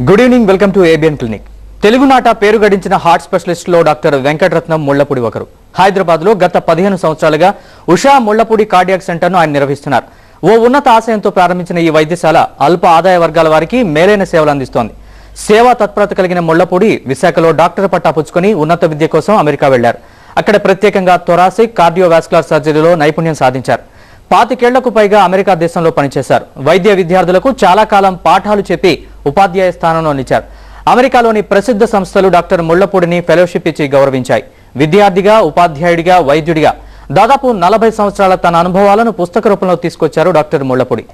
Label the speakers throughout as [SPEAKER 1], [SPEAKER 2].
[SPEAKER 1] Good evening, welcome to ABN clinic. తెలుగునాట పేరు గడించిన heart specialist లో డాక్టర్ వెంకటరత్నం ముళ్లపూడి ఒకరు. హైదరాబాద్ లో గత 15 సంవత్సరాలుగా ఉషా ముళ్లపూడి కార్డియాక్ సెంటర్ ను ఆయన నిర్వహిస్తున్నారు. ఓ ఉన్నత ఆశయంతో ప్రారంభించిన ఈ వైద్యశాల అల్ప ఆదాయ వర్గాల వారికి మేలైన సేవలు అందిస్తోంది. సేవా తత్పరత కలిగిన ముళ్లపూడి విశాఖలో డాక్టర్ పట్టా పుచ్చుకొని ఉన్నత విద్య కోసం అమెరికా వెళ్లారు. అక్కడ ప్రత్యేకంగా థొరాసిక్ కార్డియోవాస్కులర్ సర్జరీలో నైపుణ్యం సాధించారు. 25 ఏళ్లకు పైగా అమెరికా దేశంలో పనిచేశారు. వైద్య విద్యార్థులకు చాలా కాలం పాఠాలు చెప్పి ఉపాధ్యాయ స్థానంలో నిలిచారు. అమెరికాలోని ప్రసిద్ధ సంస్థలు డాక్టర్ ముళ్లపూడిని ఫెలోషిప్ ఇచ్చి గౌరవించాయి. విద్యార్థిగా, ఉపాధ్యాయుడిగా, వైద్యుడిగా దాదాపు 40 సంవత్సరాల తన అనుభవాలను పుస్తక రూపంలో తీసుకొచ్చారు డాక్టర్ ముళ్లపూడి.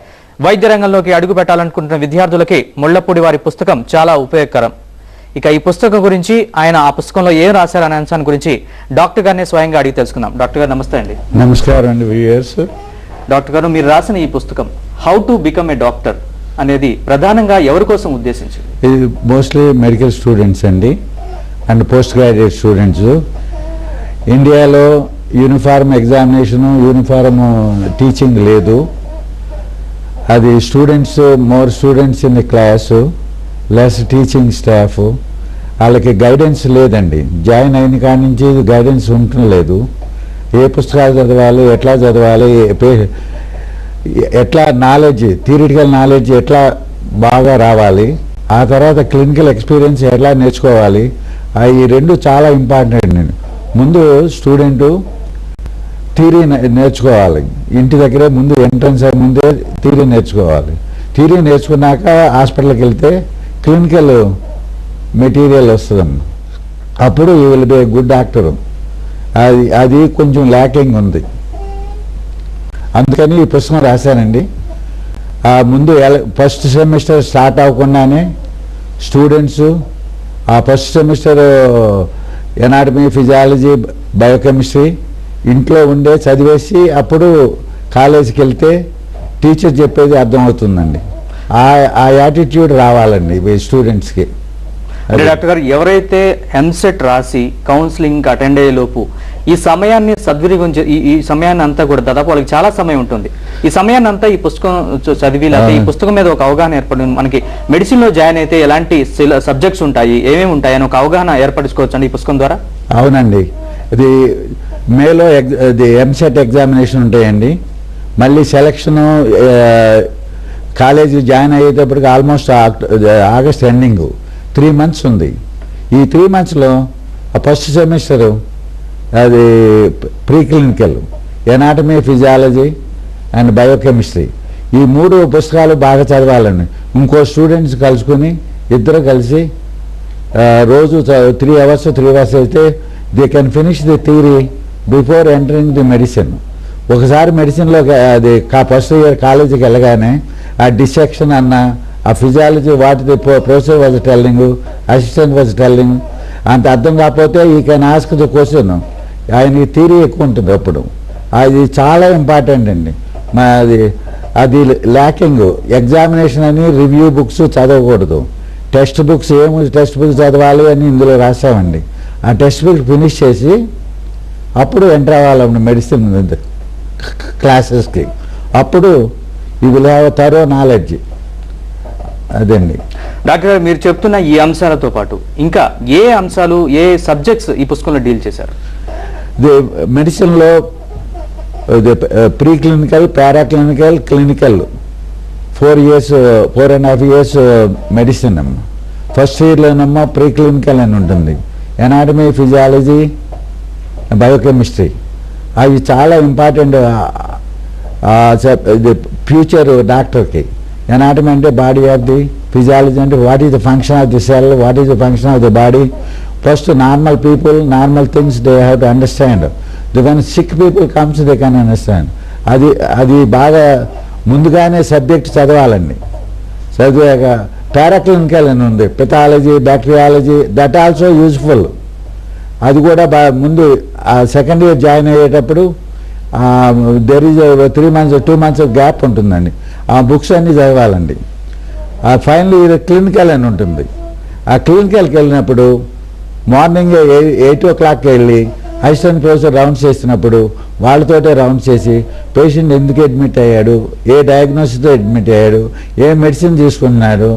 [SPEAKER 1] వైద్య రంగంలోకి అడుగు పెట్టాలనుకుంటున్న విద్యార్థులకి ముళ్లపూడి వారి పుస్తకం చాలా ఉపయోగకరం. ఇక ఈ పుస్తకం గురించి, ఆయన ఆ పుస్తకంలో ఏం రాశారనే అంశాన్ని గురించి డాక్టర్ గారిని స్వయంగా అడిగి తెలుసుకుందాం. డాక్టర్ గారు నమస్తే అండి.
[SPEAKER 2] నమస్కారం అండి వ్యూయర్స్.
[SPEAKER 1] డాక్టర్ గారు, మీరు రాసిన ఈ పుస్తకం how to become a doctor అనేది ప్రధానంగా ఎవరి కోసం ఉద్దేశించింది?
[SPEAKER 2] ఇది మోస్ట్లీ మెడికల్ స్టూడెంట్స్ అండి అండ్ పోస్ట్ గ్రాడ్యుయేట్ స్టూడెంట్స్. ఇండియాలో యూనిఫార్మ్ ఎగ్జామినేషను, యూనిఫార్మ్ టీచింగ్ లేదు. అది students, more students in the class, less teaching staff, వాళ్ళకి గైడెన్స్ లేదండి. జాయిన్ అయిన కాడి నుంచి గైడెన్స్ ఉండలేదు. ఏ పుస్తకాలు చదవాలి, ఎట్లా చదవాలి, ఎట్లా నాలెడ్జ్, థియరిటికల్ నాలెడ్జ్ ఎట్లా బాగా రావాలి, ఆ తర్వాత క్లినికల్ ఎక్స్పీరియన్స్ ఎట్లా నేర్చుకోవాలి, ఈ రెండు చాలా ఇంపార్టెంట్ అండి. ముందు స్టూడెంటు థియరీ నేర్చుకోవాలి. ఇంటి దగ్గరే ముందు ఎంట్రన్స్ అయ్యే ముందే థియరీ నేర్చుకోవాలి. థియరీ నేర్చుకున్నాక హాస్పిటల్కి వెళ్తే క్లినికల్ మెటీరియల్ వస్తుందమ్మా. అప్పుడు you will be a good doctor. అది కొంచెం ల్యాకింగ్ ఉంది. అందుకని ఈ పుస్తకం రాశానండి. ముందు ఫస్ట్ సెమిస్టర్ స్టార్ట్ అవ్వకుండానే స్టూడెంట్స్ ఆ first semester anatomy, physiology, biochemistry ఇంట్లో ఉండే చదివేసి అప్పుడు కాలేజీకి వెళ్తే టీచర్ చెప్పేది అర్థమవుతుందండి. ఆ యాటిట్యూడ్ రావాలండి స్టూడెంట్స్కి.
[SPEAKER 1] అంటే డాక్టర్ గారు, ఎవరైతే ఎంసెట్ రాసి కౌన్సిలింగ్ అటెండ్ అయ్యే లోపు ఈ సమయాన్ని సద్వినియోగం, ఈ సమయాన్ని అంతా కూడా దాదాపు వాళ్ళకి చాలా సమయం ఉంటుంది. ఈ సమయాన్ని అంతా ఈ పుస్తకం చదివి, లేకపోతే ఈ పుస్తకం మీద ఒక అవగాహన ఏర్పడి, మనకి మెడిసిన్ లో జాయిన్ అయితే ఎలాంటి సబ్జెక్ట్స్ ఉంటాయి, ఏమేమి ఉంటాయి అని ఒక అవగాహన ఏర్పరచుకోవచ్చు అండి ఈ పుస్తకం ద్వారా?
[SPEAKER 2] అవునండి. ఇది మేలో ఎంసెట్ ఎగ్జామినేషన్ ఉంటాయండి. మళ్ళీ సెలక్షను కాలేజీ జాయిన్ అయ్యేటప్పటికి ఆల్మోస్ట్ ఆగస్ట్ ఎండింగ్ 3 months ఉంది. ఈ 3 monthsలో ఫస్ట్ సెమిస్టరు అది pre clinical, anatomy, physiology and biochemistry, ఈ 3 పుస్తకాలు బాగా చదవాలండి. ఇంకో స్టూడెంట్స్ కలుసుకుని ఇద్దరు కలిసి రోజు 3 hours అయితే they can finish the theory before entering the medicine. ఒకసారి మెడిసిన్లో అది ఫస్ట్ ఇయర్ కాలేజీకి వెళ్ళగానే ఆ డిసెక్షన్ అన్న, ఆ physiology what the professor was telling, assistant was telling, అంత అర్థం కాకపోతే he can ask the question. ఆయనకి థియరీ ఎక్కువ ఉంటుంది అప్పుడు. అది చాలా ఇంపార్టెంట్ అండి. అది ల్యాకింగ్. ఎగ్జామినేషన్ అని రివ్యూ బుక్స్ చదవకూడదు. టెక్స్ట్ బుక్స్ టెక్స్ట్ బుక్స్ చదవాలి అని ఇందులో రాసామండి. ఆ టెక్స్ట్ బుక్ ఫినిష్ చేసి అప్పుడు ఎంటర్ అవ్వాలండి మెడిసిన్ క్లాసెస్కి. అప్పుడు you will have thorough knowledge. అదండి
[SPEAKER 1] డాక్టర్ గారు, మీరు చెప్తున్న ఈ అంశాలతో పాటు ఇంకా ఏ అంశాలు, ఏ సబ్జెక్ట్స్ ఈ పుస్తకంలో డీల్ చేశారు?
[SPEAKER 2] మెడిసిన్లో preclinical, paraclinical, clinical 4.5 years medicine అమ్మ. ఫస్ట్ ఇయర్లోనమ్మా ప్రీ క్లినికల్ అని ఉంటుంది. ఎనాటమీ, ఫిజియాలజీ, బయోకెమిస్ట్రీ అవి చాలా ఇంపార్టెంట్ ఫ్యూచర్ డాక్టర్కి. ఎనాటమీ అంటే బాడీ ఆఫ్ ది, ఫిజియాలజీ అంటే what is the function of the cell, what is the function of the body. First normal people, normal things they have to understand. When sick people comes they can understand. అది బాగా ముందుగానే subject చదవాలండి. చదివాక పారాక్లినికల్ అని ఉంది, pathology, bacteriology, that also useful. అది కూడా ముందు సెకండ్ ఇయర్ జాయిన్ అయ్యేటప్పుడు there is 3 months 2 months gap ఉంటుందండి. ఆ బుక్స్ అన్నీ చదవాలండి. ఫైనల్ ఇయర్ క్లినికల్ అని ఉంటుంది. ఆ క్లినికల్కి వెళ్ళినప్పుడు మార్నింగ్ 8 o'clock వెళ్ళి అసిస్టెంట్ ప్రొఫెసర్ రౌండ్స్ చేసినప్పుడు వాళ్ళతోటే రౌండ్స్ చేసి పేషెంట్ ఎందుకు అడ్మిట్ అయ్యాడు, ఏ డయాగ్నోసిస్తో అడ్మిట్ అయ్యాడు, ఏ మెడిసిన్ తీసుకున్నాడు,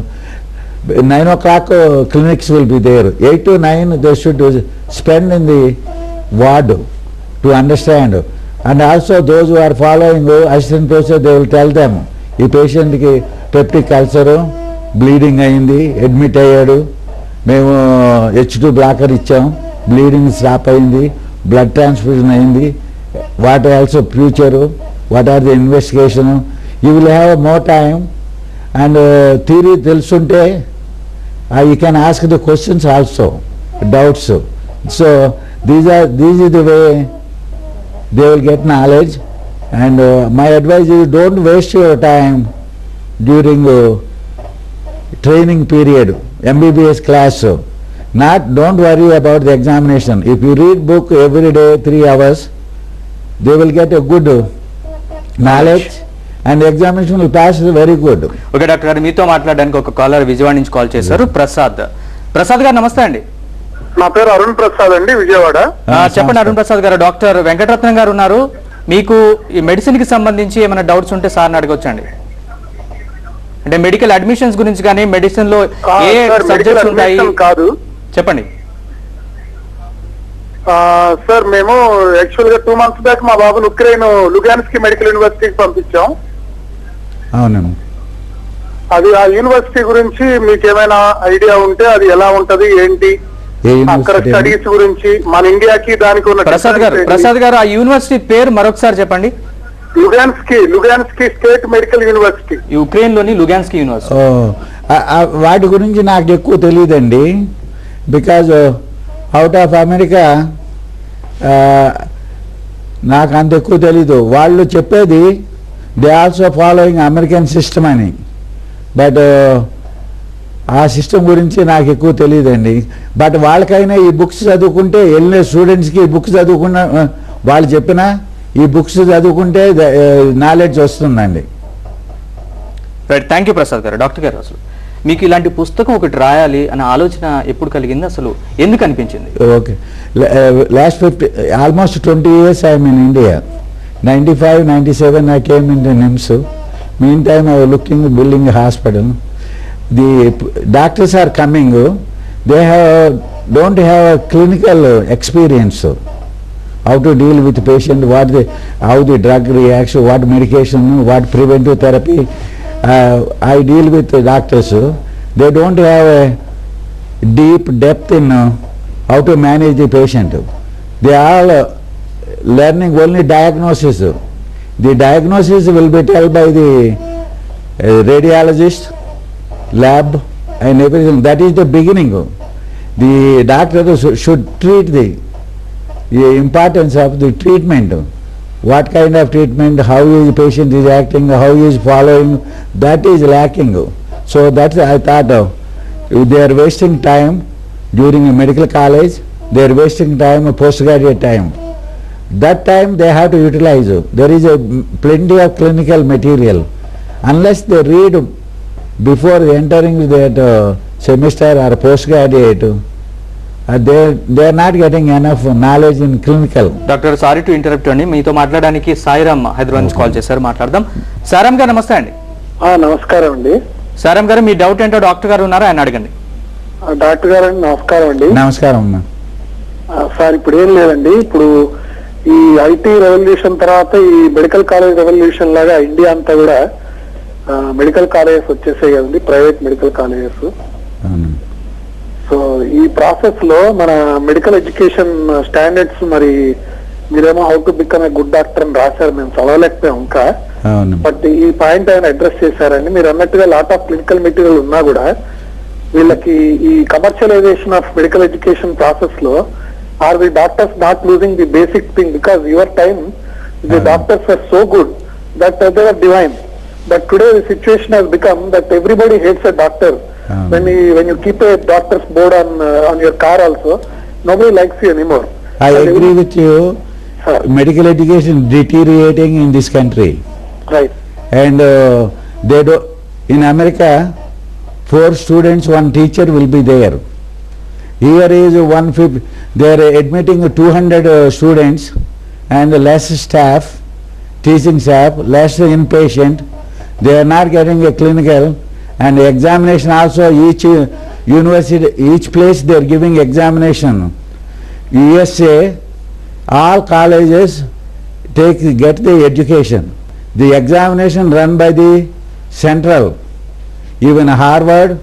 [SPEAKER 2] 9 o'clock clinics will be there. 8 to 9 they should spend in the ward to understand. And also those who are following assistant professor, they will tell them, ఈ పేషెంట్కి peptic ulcer, bleeding అయింది, admit అయ్యాడు, మేము H2 blocker ఇచ్చాం, bleeding stop అయింది, blood transfusion అయింది, what also future, what are the investigation. You will have more time. And theory తెలుసుంటే you can ask the questions also, doubts. So these is the way they will get knowledge. And my advice is, don't waste your time during training period, MBBS class. Don't worry about the examination. If you read book every day 3 hours, they will get a good knowledge. And examination will pass very good.
[SPEAKER 1] Okay doctor గారు, మీతో మాట్లాడడానికి ఒక caller Vijayawada నుంచి call చేశారు. ప్రసాద్ గారు నమస్తే అండి.
[SPEAKER 3] నా పేరు అరుణ్ ప్రసాద్ అండి, విజయవాడ.
[SPEAKER 1] చెప్పండి అరుణ్ ప్రసాద్ గారు, డాక్టర్ వెంకటరత్నం గారు ఉన్నారు. మీకు ఈ మెడిసిన్ కి సంబంధించి ఏమైనా డౌట్స్ ఉంటే సార్ని అడగొచ్చండి. అంటే మెడికల్ అడ్మిషన్స్ గురించి కానీ, మెడిసిన్ లో ఏ సబ్జెక్ట్స్ ఉంటాయి
[SPEAKER 3] కాదు,
[SPEAKER 1] చెప్పండి.
[SPEAKER 3] సార్ మేము యాక్చువల్ గా 2 months బ్యాక్ మా బాబును ఉక్రెయిన్ లుగాన్స్కీ మెడికల్ యూనివర్సిటీకి పంపించాం.
[SPEAKER 2] అవునండి.
[SPEAKER 3] అది ఆ యూనివర్సిటీ గురించి మీకు ఏమైనా ఐడియా ఉంటే అది ఎలా ఉంటది ఏంటి, అక్కడ స్టడీస్ గురించి మన ఇండియాకి దానికి ఉన్న.
[SPEAKER 1] ప్రసాద్ గారు ఆ యూనివర్సిటీ పేరు మరొకసారి చెప్పండి.
[SPEAKER 3] లుగాన్స్కీ స్టేట్ మెడికల్ యూనివర్సిటీ,
[SPEAKER 1] యుక్రెయిన్ లోని లుగాన్స్కీ యూనివర్సిటీ.
[SPEAKER 2] వాటి గురించి నాకు ఎక్కువ తెలియదండి, బికాజ్ అవుట్ ఆఫ్ అమెరికా నాకు అంత ఎక్కువ తెలీదు. వాళ్ళు చెప్పేది they also following American system అని, బట్ ఆ సిస్టమ్ గురించి నాకు ఎక్కువ తెలియదండి. బట్ వాళ్ళకైనా ఈ బుక్స్ చదువుకుంటే, వెళ్ళిన స్టూడెంట్స్కి ఈ బుక్స్ చదువుకున్న వాళ్ళు చెప్పిన ఈ బుక్స్ చదువుకుంటే నాలెడ్జ్ వస్తుందండి.
[SPEAKER 1] రైట్, థ్యాంక్ యూ ప్రసాద్ గారు. డాక్టర్ గారు, అసలు మీకు ఇలాంటి పుస్తకం ఒకటి రాయాలి అనే ఆలోచన ఎప్పుడు కలిగింది, అసలు ఎందుకు అనిపించింది?
[SPEAKER 2] Okay, last almost 20 years I'm in India. 95, 97 I came into NIMS. Meantime I was looking building a hospital. The doctors are coming, they don't have a clinical experience, how to deal with the patient, how the drug reacts, what medication, what preventive therapy. I deal with the doctors, they don't have a deep depth in how to manage the patient. They are learning only diagnosis. The diagnosis will be told by the radiologist, lab and everything. That is the beginning. The doctor should treat the importance of the treatment. What kind of treatment, how the patient is acting, how he is following, that is lacking. So that's I thought they are wasting time during a medical college, they are wasting time, postgraduate time. That time they have to utilize. There is plenty of clinical material. Unless they read before entering that semester or postgraduate, they are not getting enough knowledge in clinical.
[SPEAKER 1] Doctor, sorry to interrupt అండి, మీతో మాట్లాడడానికి సాయిరామ్ హైదరాబాద్ నుంచి call చేశారు, మాట్లాడదాం. సాయిరామ్ గారు నమస్తే అండి.
[SPEAKER 3] నమస్కారం అండి.
[SPEAKER 1] సాయిరామ్ గారు, మీ డౌట్ ఏంటో డాక్టర్ గారు ఉన్నారా, ఆయన అడగండి.
[SPEAKER 3] డాక్టర్ గారు నమస్కారం అండి.
[SPEAKER 2] నమస్కారం అమ్మా.
[SPEAKER 3] సార్ ఇప్పుడు ఏం లేదండి, ఇప్పుడు ఈ ఐటీ రెవల్యూషన్ తర్వాత ఈ మెడికల్ కాలేజ్ రెవల్యూషన్ లాగా ఇండియా అంతా కూడా మెడికల్ కాలేజెస్ వచ్చేసాయి కదండి, ప్రైవేట్ మెడికల్ కాలేజెస్. సో ఈ ప్రాసెస్ లో మన మెడికల్ ఎడ్యుకేషన్ స్టాండర్డ్స్, మరి మీరేమో how to become a good doctor అని రాశారు, మేము చదవలేకపోయాం ఇంకా. బట్ ఈ పాయింట్ ఆయన అడ్రస్ చేశారండి. మీరు అన్నట్టుగా లాట్ ఆఫ్ క్లినికల్ మెటీరియల్ ఉన్నా కూడా వీళ్ళకి ఈ commercialisation of medical education process లో are the doctors not losing the basic thing? Because your time the doctors were so good that they were divine, but today the situation has become that everybody hates a doctor. When you keep a doctor's board on your car also, nobody likes you anymore.
[SPEAKER 2] I agree with you. Medical education deteriorating in this country,
[SPEAKER 3] right?
[SPEAKER 2] And they do in America 4 students 1 teacher will be there. Here is 150, they are admitting 200 students and less staff, teaching staff, less inpatient. They are not getting a clinical, and examination also, each university, each place they are giving examination. USA, all colleges get the education. The examination run by the central, even Harvard,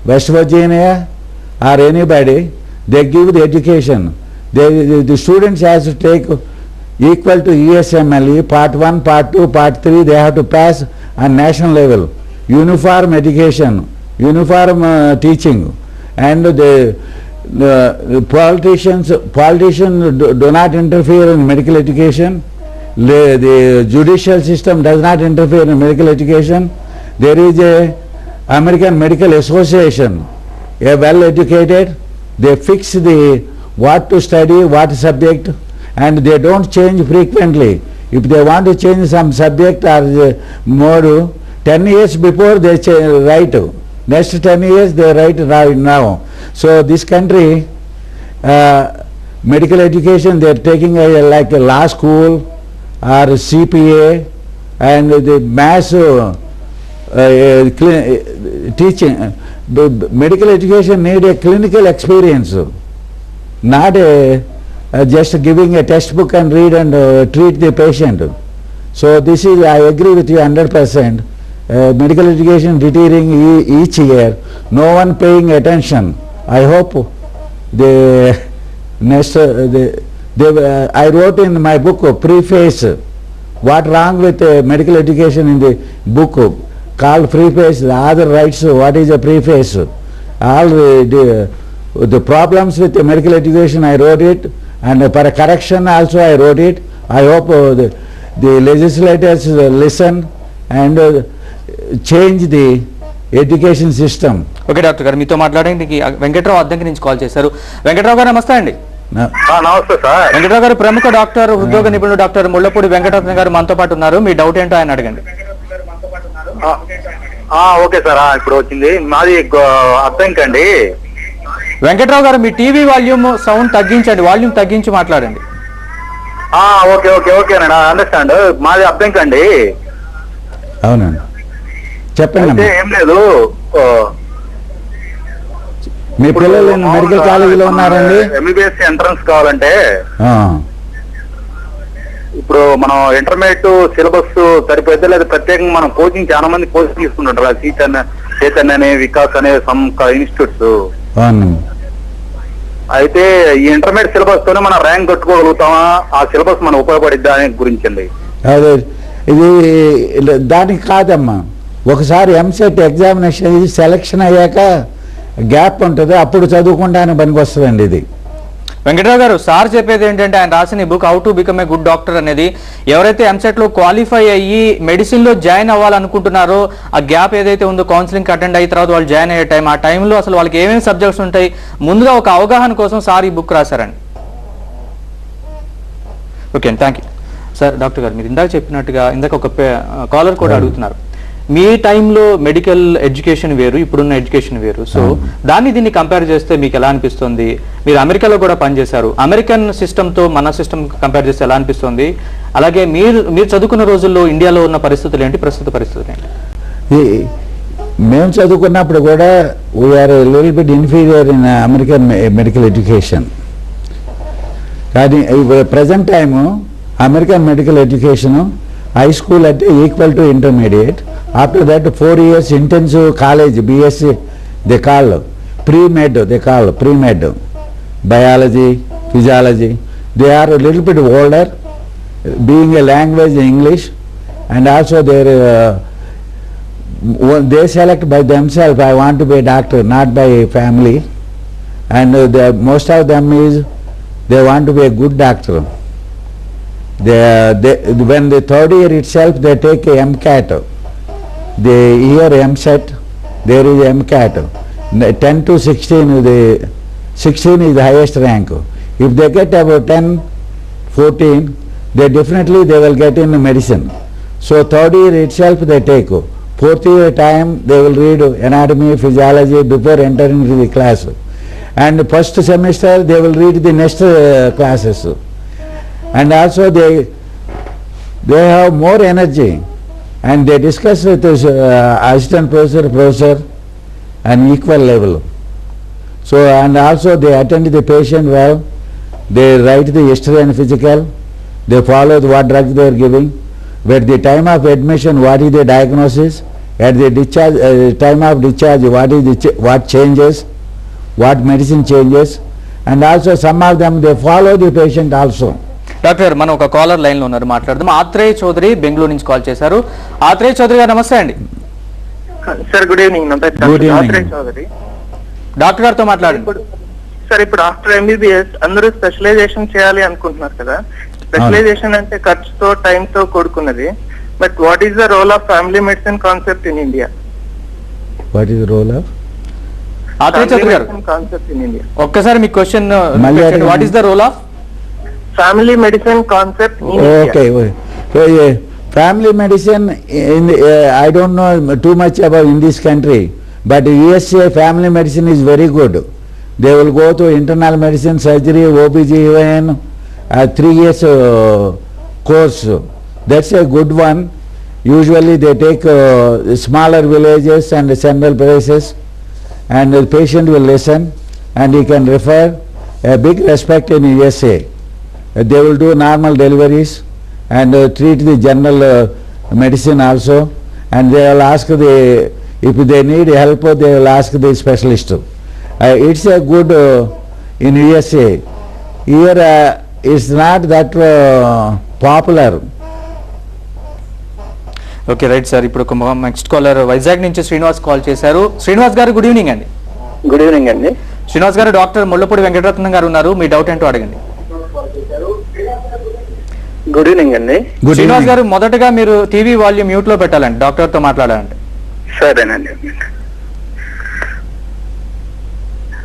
[SPEAKER 2] West Virginia, or anybody, they give the education. The students has to take equal to USMLE, part 1, part 2, part 3, they have to pass on national level. Uniform education, uniform teaching, and the politicians do not interfere in medical education. The judicial system does not interfere in medical education. There is a American Medical Association, a well educated, they fix the what to study, what subject, and they don't change frequently. If they want to change some subject or more, 10 years before they write, next 10 years they write now. So this country, medical education, they are taking like a law school or CPA, and the mass teaching. Medical education need a clinical experience, not just giving a textbook and read and treat the patient. So this is, I agree with you 100%. Medical education deteriorating each year, no one paying attention. I hope the next, I wrote in my book, preface, what wrong with medical education in the book called preface, the other rights, what is a preface. All the problems with the medical education, I wrote it, and for a correction also I wrote it. I hope the legislators listen and change the education system.
[SPEAKER 1] Okay doctor గారు, మీతో మాట్లాడడానికి వెంకట్రావు అద్దంకి నుంచి call చేశారు. వెంకట్రావు గారు నమస్తే అండి.
[SPEAKER 4] నమస్తే sir.
[SPEAKER 1] Venkatrao గారు ప్రముఖ డాక్టర్, ఉద్యోగ నిపుణుడు డాక్టర్ ముళ్ళపూడి వెంకటరత్న గారు మనతో పాటు ఉన్నారు. మీ డౌట్ ఏంటో ఆయన అడగండి.
[SPEAKER 4] ఓకే సార్, ఇప్పుడు వచ్చింది. మాది అద్దంకి అండి.
[SPEAKER 1] వెంకట్రావు గారు, మీ టీవీ వాల్యూమ్ సౌండ్ తగ్గించండి, వాల్యూమ్ తగ్గించి మాట్లాడండి.
[SPEAKER 4] ఓకే ఓకే ఓకేనండి, అండర్స్టాండ్. మాది అద్దంకి అండి.
[SPEAKER 2] అవునండి, చెప్పండి.
[SPEAKER 4] ఏం లేదు,
[SPEAKER 2] మీ పిల్లలు మెడికల్ కాలేజీలో ఉన్నారండి.
[SPEAKER 4] ఎంబీబీఎస్ ఎంట్రన్స్ కావాలంటే ఇప్పుడు మనం ఇంటర్మీడియట్ సిలబస్ సరిపోతే లేదా ప్రత్యేకంగా మనం కోచింగ్, చాలా మంది కోచింగ్ తీసుకుంటుంటారు. చైతన్య అనే, వికాస్ అనే సమ్ ఇన్స్టిట్యూట్స్. అయితే ఈ ఇంటర్మీడియట్ సిలబస్ తోనే మనం ర్యాంక్ కట్టుకోగలుగుతామా, ఆ సిలబస్ మనం ఉపయోగపడిద్దా అనే గురించి.
[SPEAKER 2] అదే, ఇది దానికి కాదమ్మా. ఒకసారి ఎంసెట్ ఎగ్జామినేషన్ సెలక్షన్ అయ్యాక గ్యాప్ ఉంటుంది, అప్పుడు చదువుకుంటానికి పనికి వస్తుందండి ఇది.
[SPEAKER 1] వెంకట్రావు గారు, సార్ చెప్పేది ఏంటంటే, ఆయన రాసిన book how to become a good doctor అనేది, ఎవరైతే ఎంసెట్ లో క్వాలిఫై అయ్యి మెడిసిన్ లో జాయిన్ అవ్వాలనుకుంటున్నారో, ఆ గ్యాప్ ఏదైతే ఉందో కౌన్సిలింగ్ అటెండ్ అయిన తర్వాత వాళ్ళు జాయిన్ అయ్యే టైం, ఆ టైంలో అసలు వాళ్ళకి ఏమేమి సబ్జెక్ట్స్ ఉంటాయి, ముందుగా ఒక అవగాహన కోసం సార్ ఈ బుక్ రాశారండి. ఓకే అండి, థ్యాంక్ యూ సార్. డాక్టర్ గారు, మీరు ఇందాక చెప్పినట్టుగా, ఇందాక ఒక కాలర్ కూడా అడుగుతున్నారు, మీ టైంలో మెడికల్ ఎడ్యుకేషన్ వేరు, ఇప్పుడున్న ఎడ్యుకేషన్ వేరు. సో దాన్ని దీన్ని కంపేర్ చేస్తే మీకు ఎలా అనిపిస్తుంది? మీరు అమెరికాలో కూడా పనిచేశారు, అమెరికన్ సిస్టమ్తో మన సిస్టమ్ కంపేర్ చేస్తే ఎలా అనిపిస్తుంది? అలాగే మీరు చదువుకున్న రోజుల్లో ఇండియాలో ఉన్న పరిస్థితులు ఏంటి, ప్రస్తుత పరిస్థితులు ఏంటి?
[SPEAKER 2] మేము చదువుకున్నప్పుడు కూడా we are little bit inferior in American medical education. కానీ present time American medical education high school అంటే equal to intermediate. After that 4 years intensive college, BSc, they call pre-med, biology, physiology. They are a little bit older, being a language English, and also they select by themselves, I want to be a doctor, not by family, and most of them is they want to be a good doctor. When the third year itself they take a MCAT. The year MSET, there is MCAT. 10 to 16, 16 is the highest rank. If they get about 10, 14, they definitely they will get in medicine. So third year itself they take. Fourth year time they will read anatomy, physiology before entering into the class. And first semester they will read the next classes. And also they have more energy. and they discuss with the assistant professor an equal level. So, and also they attend the patient well, they write the history and physical, they follow what drugs they are giving. At the time of admission, what is the diagnosis? At the discharge, time of discharge, what changes, what medicine changes, and also some of them they follow the patient also.
[SPEAKER 1] Doctor మనం ఒక caller line లో ఉన్నారు, మాట్లాడదాం. ఆత్రేయ చౌదరి బెంగళూరు నుంచి call చేశారు. ఆత్రేయ చౌదరి గారు నమస్తే అండి.
[SPEAKER 5] Sir good evening.
[SPEAKER 2] Good evening.
[SPEAKER 5] Atreya Chaudhary.
[SPEAKER 1] Doctor గారితో మాట్లాడండి.
[SPEAKER 5] సార్ ఇప్పుడు ఆఫ్టర్ ఎంబీబీఎస్ అందరూ స్పెషలైజేషన్ చేయాలి అనుకుంటున్నారు కదా. స్పెషలైజేషన్ అంటే ఖర్చుతో టైం తో కూడుకున్నది. But what is the role of family medicine concept in India?
[SPEAKER 2] What is the role of?
[SPEAKER 1] Atreya Chaudhary garu
[SPEAKER 5] concept in India.
[SPEAKER 1] ఒక్కసారి మీ question, what is the role of
[SPEAKER 5] family medicine concept in
[SPEAKER 2] Okay. So, family medicine, I don't know too much about in this country, but USA family medicine is very good. They will go to internal medicine, surgery, OBGYN, 3 years course. That's a good one. Usually they take smaller villages and central places, and the patient will listen and he can refer. A big respect in USA. They will do normal deliveries and treat the general medicine also, and they will ask if they need help, they will ask the specialist. It's a good in USA. Here it's not that popular.
[SPEAKER 1] Okay right sir. ఇప్పుడు next caller Vizag నుంచి Srinivas call చేశారు. శ్రీనివాస్ గారు good evening అండి.
[SPEAKER 5] Good evening అండి.
[SPEAKER 1] శ్రీనివాస్ గారు, doctor Mullapudi Venkataratnam గారు ఉన్నారు, మీ doubt ఏంటో అడగండి.
[SPEAKER 5] గుడ్ ఈవినింగ్ అండి.
[SPEAKER 2] Good
[SPEAKER 1] Srinivas
[SPEAKER 2] evening.
[SPEAKER 1] గారు, మొదటగా మీరు టీవీ వాల్యూమ్ మ్యూట్ లో పెట్టాలండి, డాక్టర్ తో మాట్లాడాలంటే.
[SPEAKER 5] సరేనండి.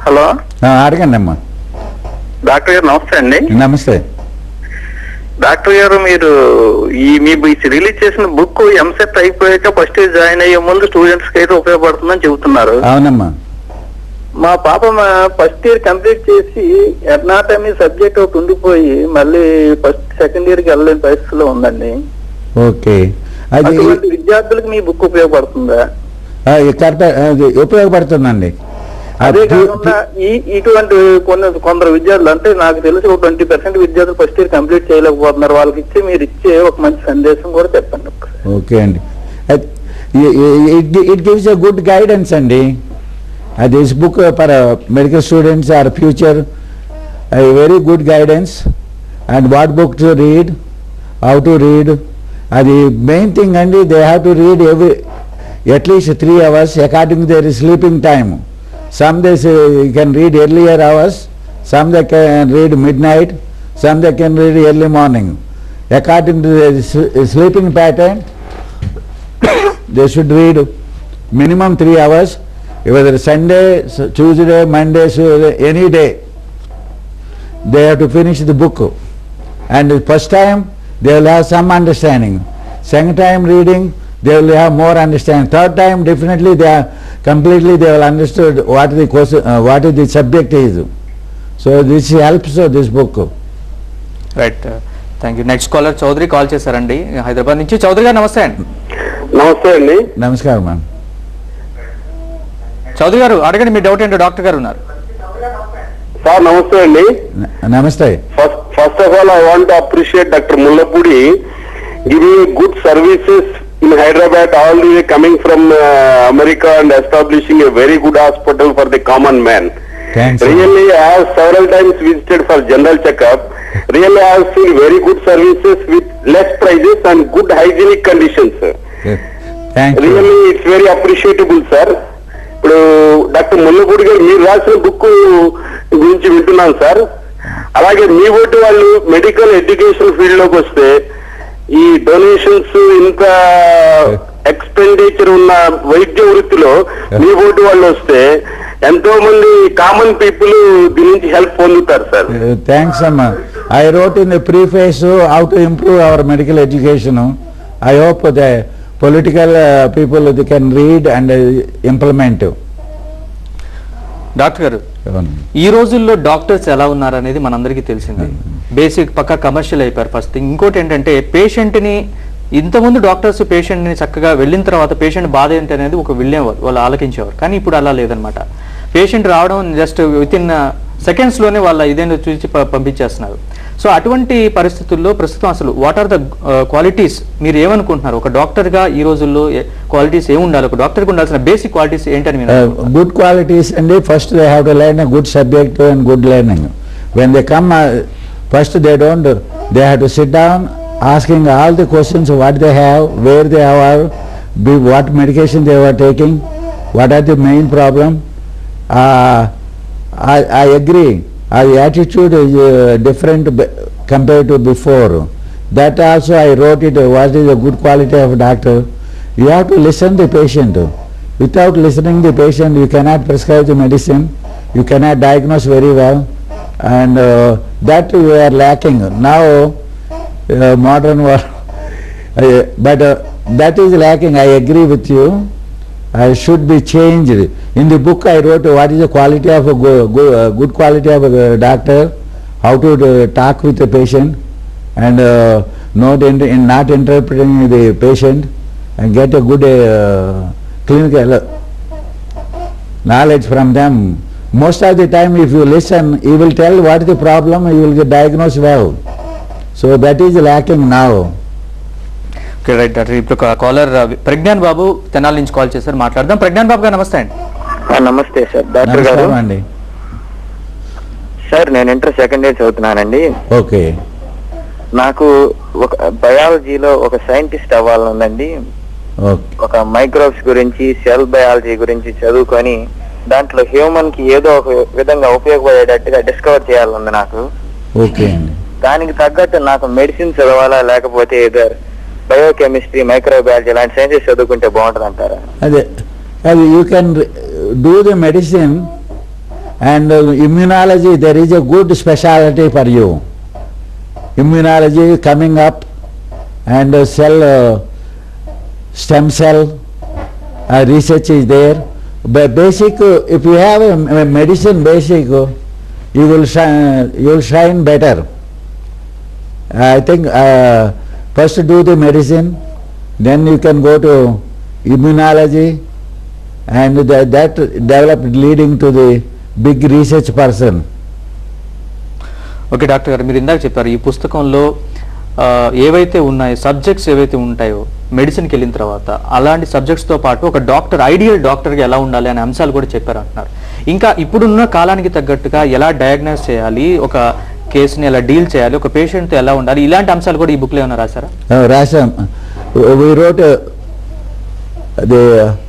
[SPEAKER 5] హలో
[SPEAKER 2] అడగండి అమ్మా.
[SPEAKER 5] డాక్టర్ గారు నమస్తే అండి.
[SPEAKER 2] నమస్తే.
[SPEAKER 5] డాక్టర్ గారు, మీరు మీ రిలీజ్ చేసిన బుక్ ఎంసెట్ అయిపోయాక ఫస్ట్ ఇయర్ జాయిన్ అయ్యే ముందు స్టూడెంట్స్ కి అయితే ఉపయోగపడుతుందని చెబుతున్నారు.
[SPEAKER 2] అవునమ్మా.
[SPEAKER 5] మా పాప ఫస్ట్ ఇయర్ కంప్లీట్ చేసి ఎర్నాటమీ సబ్జెక్ట్ ఒకటి ఉండిపోయి మళ్ళీ సెకండ్ ఇయర్ కి వెళ్ళలేని పరిస్థితిలో ఉందండి.
[SPEAKER 2] ఓకే. అది
[SPEAKER 5] అటువంటి విద్యార్థులకు మీ బుక్ ఉపయోగపడుతుందా?
[SPEAKER 2] కరెక్ట్, ఉపయోగపడుతుందండి.
[SPEAKER 5] అదే కాకుండా ఇటువంటి కొందరు విద్యార్థులు, అంటే నాకు తెలిసి ఒక 20% విద్యార్థులు ఫస్ట్ ఇయర్ కంప్లీట్ చేయలేకపోతున్నారు. వాళ్ళకి మీరు ఇచ్చే ఒక మంచి సందేశం కూడా చెప్పండి.
[SPEAKER 2] ఓకే అండి. It gives a good guidance అండి. This book for medical students are future very good guidance, and what book to read, how to read, అది మెయిన్ థింగ్ అండి. They have to read at least 3 hours according their sleeping time. Some they say you can read earlier hours, some they can read midnight, some they can read early morning. According to the sleeping pattern, they should read minimum 3 hours, whether Sunday, Tuesday, Monday, any day. They have to finish the book. And the first time they will have some understanding. Second time reading, they will have more understanding. Third time definitely they will understood what the question, what is the subject is. So this helps this book.
[SPEAKER 1] Right, thank you. Next caller Chaudhary call చేశారండి హైదరాబాద్ నుంచి. చౌదరి గారు నమస్తే అండి.
[SPEAKER 5] నమస్తే అండి.
[SPEAKER 2] నమస్కారం ma'am.
[SPEAKER 1] Chowdary గారు అడగండి, మీ డౌట్ ఏంటో, డాక్టర్ గారు ఉన్నారు.
[SPEAKER 5] సార్ నమస్తే అండి.
[SPEAKER 2] నమస్తే.
[SPEAKER 5] First of all I want to appreciate doctor Mullapudi giving good services in Hyderabad, all the way coming from America and establishing a very good hospital for the common man.
[SPEAKER 2] Thanks.
[SPEAKER 5] Really, I have several times visited for general checkup. Really, I have seen very good services with less prices and good hygienic conditions.
[SPEAKER 2] Thank you.
[SPEAKER 5] Really, it's very appreciable, sir. ఇప్పుడు doctor Mullapudi గారు మీరు రాసిన book గురించి వింటున్నాను sir. అలాగే మీ vote వాళ్ళు medical education field లోకి వస్తే ఈ డొనేషన్స్ ఇంత ఎక్స్పెండిచర్ ఉన్న వైద్య వృత్తిలో మీ ఓటు వాళ్ళు వస్తే ఎంతో మంది కామన్ పీపుల్ దీని నుంచి హెల్ప్ పొందుతారు సార్.
[SPEAKER 2] థ్యాంక్స్ అమ్మా. I wrote in the preface how to improve our medical education. I hope the political people they can read and implement.
[SPEAKER 1] Doctor గారు, ఈ రోజుల్లో డాక్టర్స్ ఎలా ఉన్నారనేది మనందరికీ తెలిసింది. బేసిక్ పక్క కమర్షియల్ అయిపోయారు ఫస్ట్ థింగ్. ఇంకోటి ఏంటంటే పేషెంట్ని ఇంతకుముందు డాక్టర్స్ పేషెంట్ని చక్కగా వెళ్ళిన తర్వాత పేషెంట్ బాధ ఏంటి అనేది ఒక వెళ్ళేవారు, వాళ్ళు ఆలకించేవారు. కానీ ఇప్పుడు అలా లేదనమాట. పేషెంట్ రావడం జస్ట్ విత్ ఇన్ సెకండ్స్లోనే వాళ్ళ ఇదేంటో చూసి పంపించేస్తున్నారు. సో అటువంటి పరిస్థితుల్లో ప్రస్తుతం అసలు వాట్ ఆర్ ద క్వాలిటీస్ మీరు ఏమనుకుంటున్నారు? ఒక డాక్టర్గా ఈ రోజుల్లో క్వాలిటీస్ ఏమి ఉండాలి, ఒక డాక్టర్కి ఉండాల్సిన బేసిక్ క్వాలిటీస్ ఏంటని మీరు?
[SPEAKER 2] గుడ్ క్వాలిటీస్ అండి. First they have to learn a good subject and good learning. When they come, first they have to sit down asking all the questions, what they have, where they are, what medication they were taking, what are the main problem. I agree. The attitude is different compared to before. That also I wrote it. What is a good quality of doctor? You have to listen the patient. Without listening the patient, you cannot prescribe the medicine. You cannot diagnose very well, and that we are lacking now. Modern world, but that is lacking. I agree with you. Should be changed. In the book I wrote what is the quality of a good quality of a doctor, how to talk with the patient, and not interpreting the patient, and get a good clinical knowledge from them. Most of the time if you listen, he will tell what is the problem, you will get diagnosed well. So that is lacking now.
[SPEAKER 1] Okay right doctor. ఇప్పుడు caller Pragyan బాబు తెనాలి నుంచి call చేశారు, మాట్లాడదాం. ప్రజ్ఞాన్ బాబు గారు నమస్తే అండి.
[SPEAKER 6] నమస్తే sir. Doctor గారు
[SPEAKER 2] అండి.
[SPEAKER 6] సార్ నేను ఇంటర్ సెకండ్ ఇయర్ చదువుతున్నానండి.
[SPEAKER 2] ఓకే.
[SPEAKER 6] నాకు ఒక బయాలజీలో ఒక సైంటిస్ట్ అవ్వాలనుందండి. ఒక మైక్రోబ్స్ గురించి, సెల్ బయాలజీ గురించి చదువుకొని దాంట్లో హ్యూమన్ కి ఏదో ఒక విధంగా ఉపయోగపడేటట్టుగా డిస్కవర్ చేయాలనుంది నాకు.
[SPEAKER 2] ఓకే అండి.
[SPEAKER 6] దానికి తగ్గట్టు నాకు మెడిసిన్ చదవాలా, లేకపోతే ఏదో బయోకెమిస్ట్రీ, మైక్రోబయాలజీ లాంటి సైన్సెస్ చదువుకుంటే బాగుంటుంది అంటారా?
[SPEAKER 2] అదే you can do the medicine and immunology. There is a good speciality for you. Immunology coming up and stem cell research is there. But basic, if you have a medicine basic, you will shine better. I think first do the medicine, then you can go to immunology, and that developed leading to the big research person.
[SPEAKER 1] Okay doctor గారు, మీరు ఇందాక చెప్పారు ఈ పుస్తకంలో ఏవైతే ఉన్నాయో subjects ఏవైతే ఉంటాయో మెడిసిన్కి వెళ్ళిన తర్వాత అలాంటి సబ్జెక్ట్స్తో పాటు ఒక డాక్టర్, ఐడియల్ డాక్టర్గా ఎలా ఉండాలి అనే అంశాలు కూడా చెప్పారు అంటున్నారు. ఇంకా ఇప్పుడున్న కాలానికి తగ్గట్టుగా ఎలా డయాగ్నోస్ చేయాలి, ఒక కేసుని ఎలా డీల్ చేయాలి, ఒక పేషెంట్తో ఎలా ఉండాలి, ఇలాంటి అంశాలు కూడా ఈ బుక్లో ఏమైనా రాశారా?
[SPEAKER 2] రాశాం. We wrote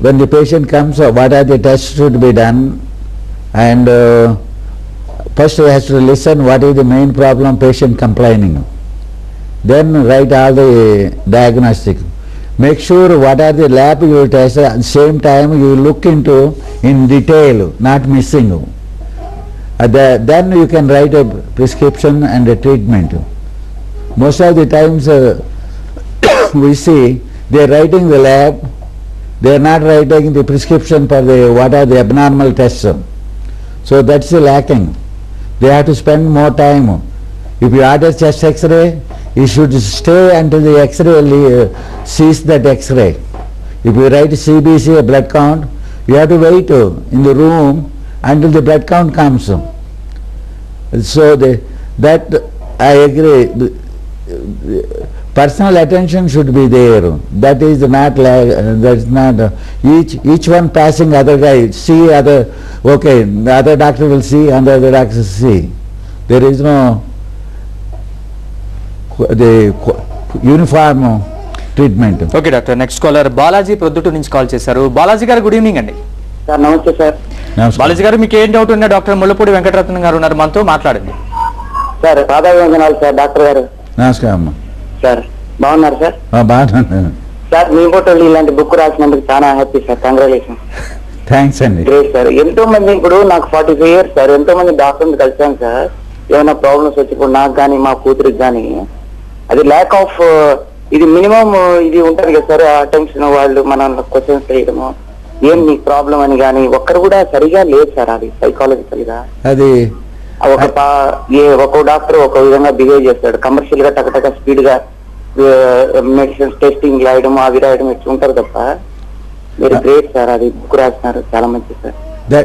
[SPEAKER 2] when the patient comes, what are the tests should be done, and first he has to listen what is the main problem patient complaining. Then write all the diagnostic. Make sure what are the lab you will test. At the same time you look into in detail, not missing. Then you can write a prescription and a treatment. Most of the times we see they are writing the lab, they are not writing the prescription for what are the abnormal tests. So that's lacking. They have to spend more time. If you order chest X-ray, you should stay until the X-ray sees that X-ray. If you write CBC, a blood count, you have to wait in the room until the blood count comes. So that I agree. Personal attention should be there. That is not each one passing other guy, see other, okay, the other doctor will see and the other doctor see. There is no the uniform treatment.
[SPEAKER 1] Okay doctor. Next caller Balaji Proddatur నుంచి call చేశారు. బాలాజీ గారు good evening అండి.
[SPEAKER 6] Sir నమస్తే sir.
[SPEAKER 1] Balaji గారు, మీకు ఏం doubt ఉన్నా doctor Mullapudi Venkataratnam గారు ఉన్నారు, మనతో మాట్లాడండి.
[SPEAKER 6] సార్ పాదాభివందనాలు సార్. డాక్టర్ గారు
[SPEAKER 2] నమస్కారం.
[SPEAKER 6] సార్ బాగున్నారు సార్?
[SPEAKER 2] బాగున్నాను
[SPEAKER 6] సార్. మీ ఫోటోలు ఇలాంటి బుక్ రాసినందుకు చాలా హ్యాపీ సార్. కంగ్రాచులేషన్.
[SPEAKER 2] థ్యాంక్స్ అండి.
[SPEAKER 6] Great sir. ఎంతో మంది, ఇప్పుడు నాకు 45 years సార్, ఎంతో మంది డాక్టర్ని కలిసాను సార్. ఏమైనా ప్రాబ్లమ్స్ వచ్చి ఇప్పుడు నాకు కానీ మా కూతురికి కానీ అది ల్యాక్ ఆఫ్ ఇది మినిమం ఇది ఉంటుంది కదా సార్, అటెన్షన్, వాళ్ళు మన క్వశ్చన్స్ చేయడము, ఏం మీకు ప్రాబ్లం అని కానీ ఒక్కరు కూడా సరిగా లేదు సార్. అది సైకాలజికల్ గా
[SPEAKER 2] అది
[SPEAKER 6] ఒక్కో డాక్టర్ ఒక విధంగా బిహేవ్ చేస్తాడు. కమర్షియల్ గా టకటక స్పీడ్ గా మెడిసిన్స్ టెస్టింగ్ రాయడం అవి రాయడం ఇట్లా ఉంటారు తప్ప మీరు గ్రేట్ సార్. అది బుక్ రాస్తున్నారు, చాలా మంచిది సార్.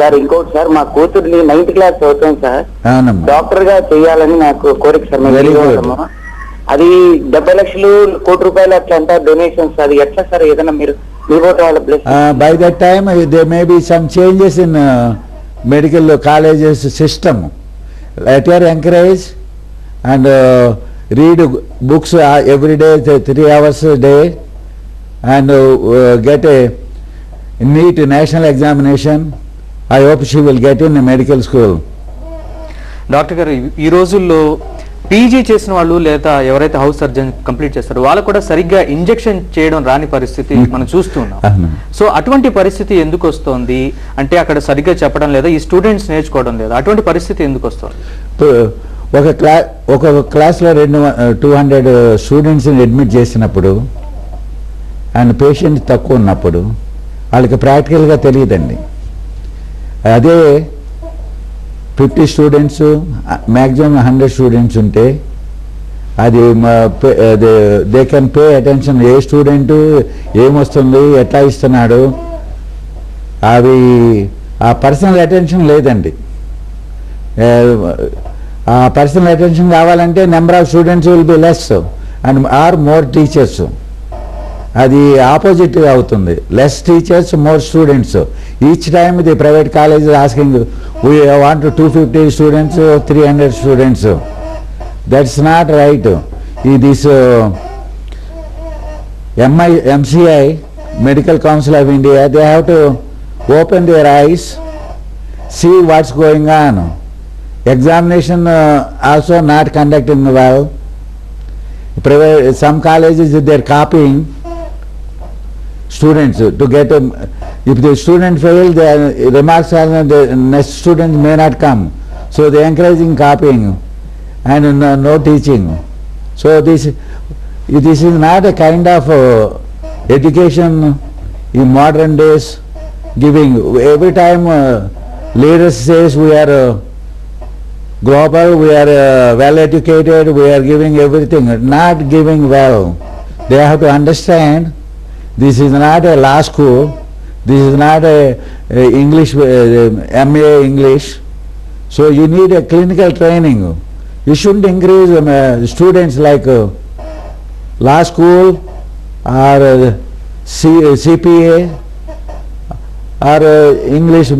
[SPEAKER 6] సార్ ఇంకోటి సార్, మా కూతుర్ని 9th క్లాస్ చదువుతాను సార్,
[SPEAKER 2] అవునమ్మా.
[SPEAKER 6] డాక్టర్ గా చేయాలని నాకు కోరిక సార్. మేము
[SPEAKER 2] Very good.
[SPEAKER 6] ఇవ్వగలము. అది 70 లక్షలు, ₹1 కోటి అట్లా అంతా డొనేషన్స్, అది ఎట్లా సార్? ఏదైనా మీరు మీ ఓటు వాళ్ళ place
[SPEAKER 2] By that time, there may be some changes in medical colleges system. Let her encourage and read books every day, 3 hours a day, and get a NEET national examination. I hope she will get in a medical school.
[SPEAKER 1] Doctor గారు, ఈ రోజుల్లో PG చేసిన వాళ్ళు లేదా ఎవరైతే house surgeon complete చేస్తారో వాళ్ళు కూడా సరిగ్గా ఇంజెక్షన్ చేయడం రాని పరిస్థితి మనం చూస్తున్నాం.
[SPEAKER 2] అవును.
[SPEAKER 1] సో అటువంటి పరిస్థితి ఎందుకు వస్తుంది అంటే అక్కడ సరిగ్గా చెప్పడం లేదా, ఈ స్టూడెంట్స్ నేర్చుకోవడం లేదా, అటువంటి పరిస్థితి ఎందుకు వస్తుంది?
[SPEAKER 2] ఒక క్లాస్లో 200 స్టూడెంట్స్ని అడ్మిట్ చేసినప్పుడు అండ్ పేషెంట్ తక్కువ ఉన్నప్పుడు వాళ్ళకి ప్రాక్టికల్గా తెలియదండి. అదే 50 స్టూడెంట్స్ మ్యాక్సిమం 100 స్టూడెంట్స్ ఉంటే అది they can pay attention. A student ఏమొస్తుంది, ఎట్లా ఇస్తున్నాడు, అవి ఆ పర్సనల్ అటెన్షన్ లేదండి. ఆ పర్సనల్ అటెన్షన్ కావాలంటే number of students will be less and or more teachers. అది ఆపోజిట్గా అవుతుంది. Less teachers, more students. Each time the private college asking we want 250 students, 300 students. That's not right. This MCI, Medical Council of India, they have to open their eyes, see what's going on. Examination also not conducting well. Some colleges they're copying students to get if the student fail, the remarks are the next student may not come, so they encouraging copying and no teaching. So this is not a kind of education in modern days giving. Every time leaders says we are global, we are well educated, we are giving everything, not giving well. They have to understand this is not a law school, this is not a English, MA English. So you need a clinical training. You shouldn't increase students like law school or CPA or English,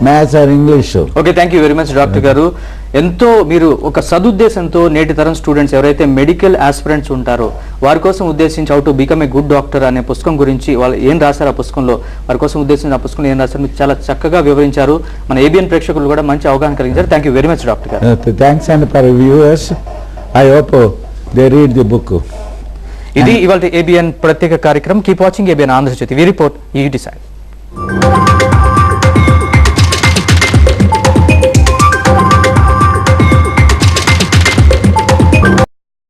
[SPEAKER 2] maths or English.
[SPEAKER 1] Okay, thank you very much doctor గారు. ఎంతో మీరు ఒక సదుద్దేశంతో నేటి తరం students ఎవరైతే medical aspirants ఉంటారో వారి కోసం ఉద్దేశించి how to become a good doctor అనే పుస్తకం గురించి వాళ్ళు ఏం రాశారు, ఆ పుస్తకంలో వారి కోసం ఉద్దేశించిన ఆ పుస్తకంలో ఏం రాశారు మీరు చాలా చక్కగా వివరించారు. మన ABN ప్రేక్షకులు కూడా మంచి అవగాహన కలిగించారు. Thank you very much doctor గారు.
[SPEAKER 2] Thanks and for viewers, I hope they read the book.
[SPEAKER 1] ఇది ఇవాళ ABN ప్రత్యేక కార్యక్రమం. Keep watching ABN Andhrajyothy. We report, you decide.